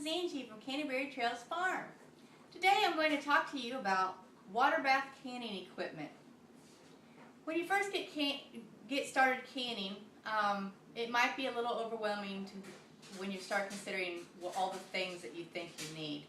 is Angie from Canterbury Trails Farm. Today I'm going to talk to you about water bath canning equipment. When you first get started canning, it might be a little overwhelming when you start considering all the things that you think you need.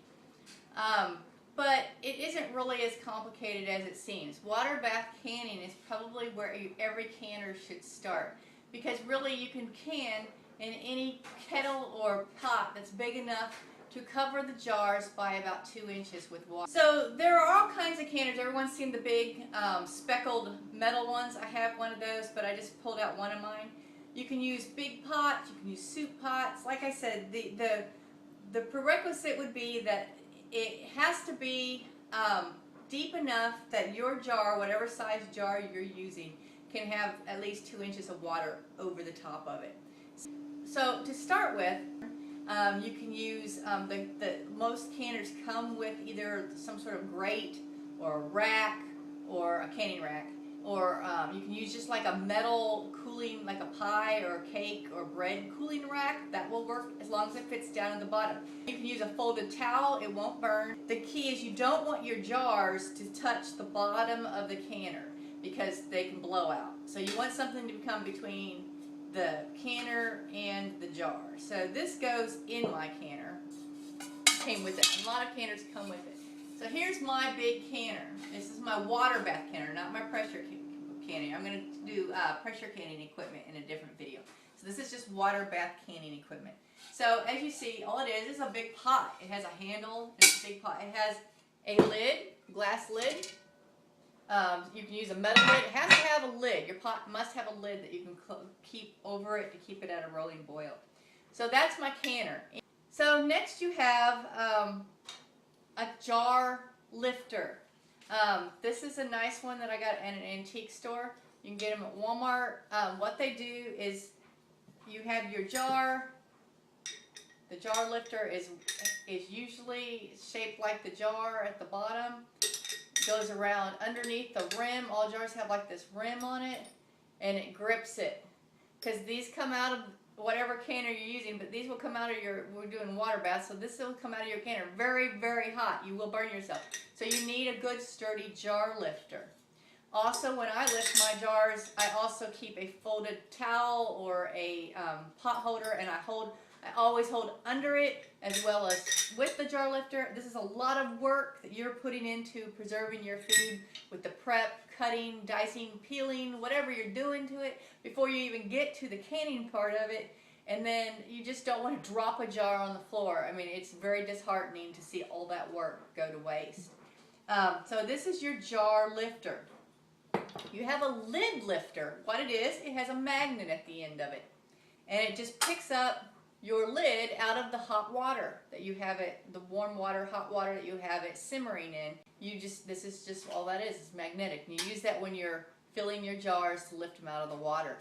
But it isn't really as complicated as it seems. Water bath canning is probably where every canner should start, because really you can can in any kettle or pot that's big enough to cover the jars by about 2 inches with water. So there are all kinds of canners. Everyone's seen the big speckled metal ones. I have one of those, but I just pulled out one of mine. You can use big pots, you can use soup pots. Like I said, the prerequisite would be that it has to be deep enough that your jar, whatever size jar you're using, can have at least 2 inches of water over the top of it. So to start with, you can use, most canners come with either some sort of grate or a rack or a canning rack, or you can use just like a metal cooling, like a pie or a cake or bread cooling rack. That will work as long as it fits down at the bottom. You can use a folded towel, it won't burn. The key is you don't want your jars to touch the bottom of the canner because they can blow out. So you want something to come between the canner and the jar. So this goes in my canner. Came with it. A lot of canners come with it. So here's my big canner. This is my water bath canner, not my pressure canning. I'm going to do pressure canning equipment in a different video. So this is just water bath canning equipment. So as you see, all it is a big pot. It has a handle. It's a big pot. It has a lid, glass lid. You can use a metal lid. It has to have a lid. Your pot must have a lid that you can keep over it to keep it at a rolling boil. So that's my canner. So next you have a jar lifter. This is a nice one that I got at an antique store. You can get them at Walmart. What they do is you have your jar. The jar lifter is usually shaped like the jar at the bottom. Goes around underneath the rim. All jars have like this rim on it, and it grips it. Because these come out of whatever canner you're using, but these will come out of we're doing water bath, so this will come out of your canner very, very hot. You will burn yourself. So you need a good sturdy jar lifter. Also, when I lift my jars, I also keep a folded towel or a pot holder, and I always hold under it as well as with the jar lifter. This is a lot of work that you're putting into preserving your food with the prep, cutting, dicing, peeling, whatever you're doing to it before you even get to the canning part of it. And then you just don't want to drop a jar on the floor. I mean, it's very disheartening to see all that work go to waste. So this is your jar lifter. You have a lid lifter. What it is, it has a magnet at the end of it. And it just picks up your lid out of the hot water that you have it, the warm water, hot water that you have it simmering in. This is just all that is. It's magnetic. And you use that when you're filling your jars to lift them out of the water.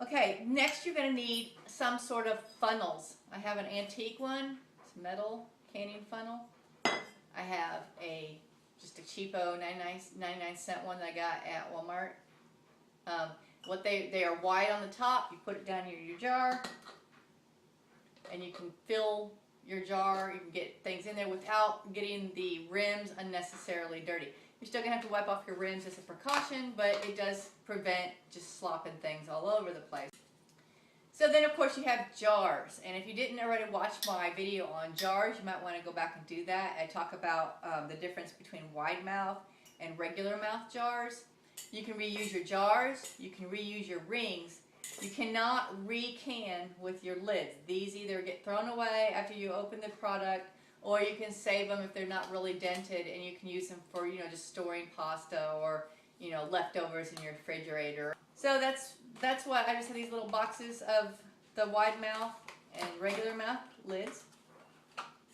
Okay, next you're going to need some sort of funnels. I have an antique one. It's metal canning funnel. I have just a cheapo 99-cent one that I got at Walmart. They are wide on the top. You put it down in your jar, and you can fill your jar. You can get things in there without getting the rims unnecessarily dirty. You're still going to have to wipe off your rims as a precaution, but it does prevent just slopping things all over the place. So then, of course, you have jars. And if you didn't already watch my video on jars, you might want to go back and do that. I talk about the difference between wide mouth and regular mouth jars. You can reuse your jars. You can reuse your rings. You cannot re-can with your lids. These either get thrown away after you open the product, or you can save them if they're not really dented, and you can use them for, just storing pasta or, leftovers in your refrigerator. So that's why I just have these little boxes of the wide mouth and regular mouth lids.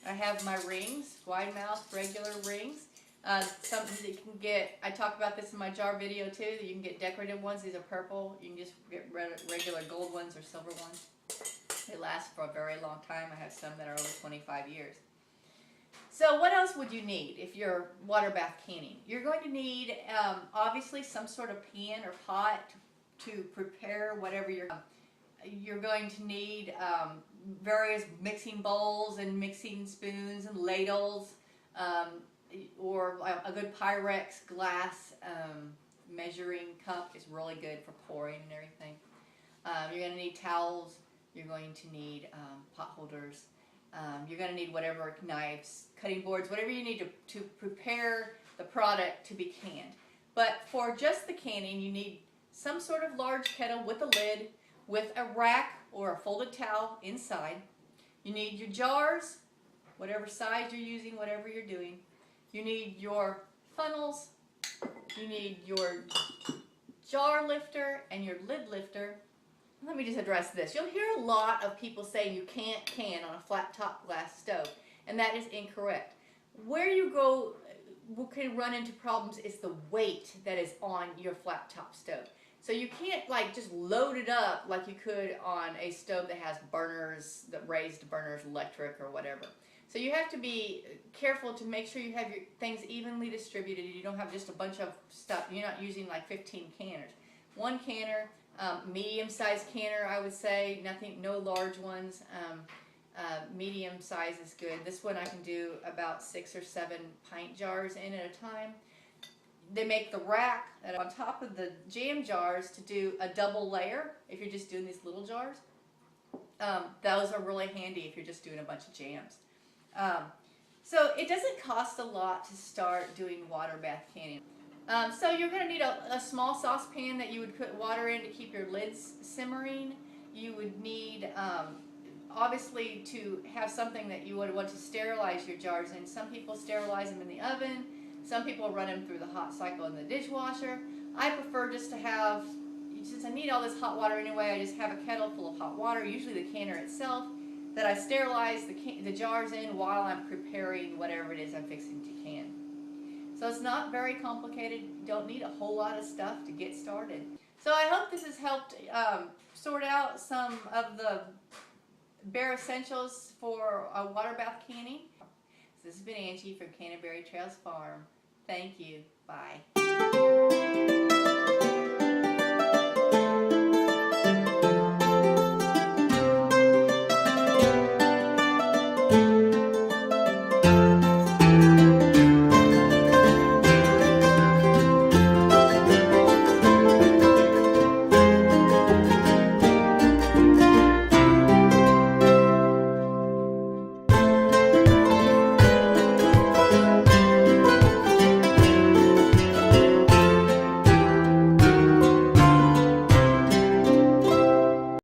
I have my rings, wide mouth, regular rings. Something that you can get, I talk about this in my jar video too, that you can get decorative ones. These are purple. You can just get regular gold ones or silver ones. They last for a very long time. I have some that are over 25 years. So what else would you need if you're water bath canning? You're going to need obviously some sort of pan or pot to prepare whatever you're going to need various mixing bowls and mixing spoons and ladles, or a good Pyrex glass measuring cup is really good for pouring and everything. You're going to need towels. You're going to need pot holders. You're going to need whatever, knives, cutting boards, whatever you need to prepare the product to be canned. But for just the canning, you need some sort of large kettle with a lid, with a rack or a folded towel inside. You need your jars, whatever size you're using, whatever you're doing. You need your funnels. You need your jar lifter and your lid lifter. Let me just address this. You'll hear a lot of people say you can't can on a flat top glass stove, and that is incorrect. Where you can run into problems is the weight that is on your flat top stove. So you can't like just load it up like you could on a stove that has burners, that raised burners, electric or whatever. So you have to be careful to make sure you have your things evenly distributed. You don't have just a bunch of stuff. You're not using like 15 canners. One canner, medium-sized canner, I would say. No large ones. Medium size is good. This one I can do about 6 or 7 pint jars in at a time. They make the rack that on top of the jam jars to do a double layer if you're just doing these little jars. Those are really handy if you're just doing a bunch of jams. So it doesn't cost a lot to start doing water bath canning. So you're going to need a small saucepan that you would put water in to keep your lids simmering. You would need, obviously, to have something that you would want to sterilize your jars in. Some people sterilize them in the oven. Some people run them through the hot cycle in the dishwasher. I prefer just to have, since I need all this hot water anyway, I just have a kettle full of hot water, usually the canner itself, that I sterilize the jars in while I'm preparing whatever it is I'm fixing to can. So it's not very complicated. You don't need a whole lot of stuff to get started. So I hope this has helped sort out some of the bare essentials for a water bath canning. This has been Angie from Canterbury Trails Farm. Thank you. Bye.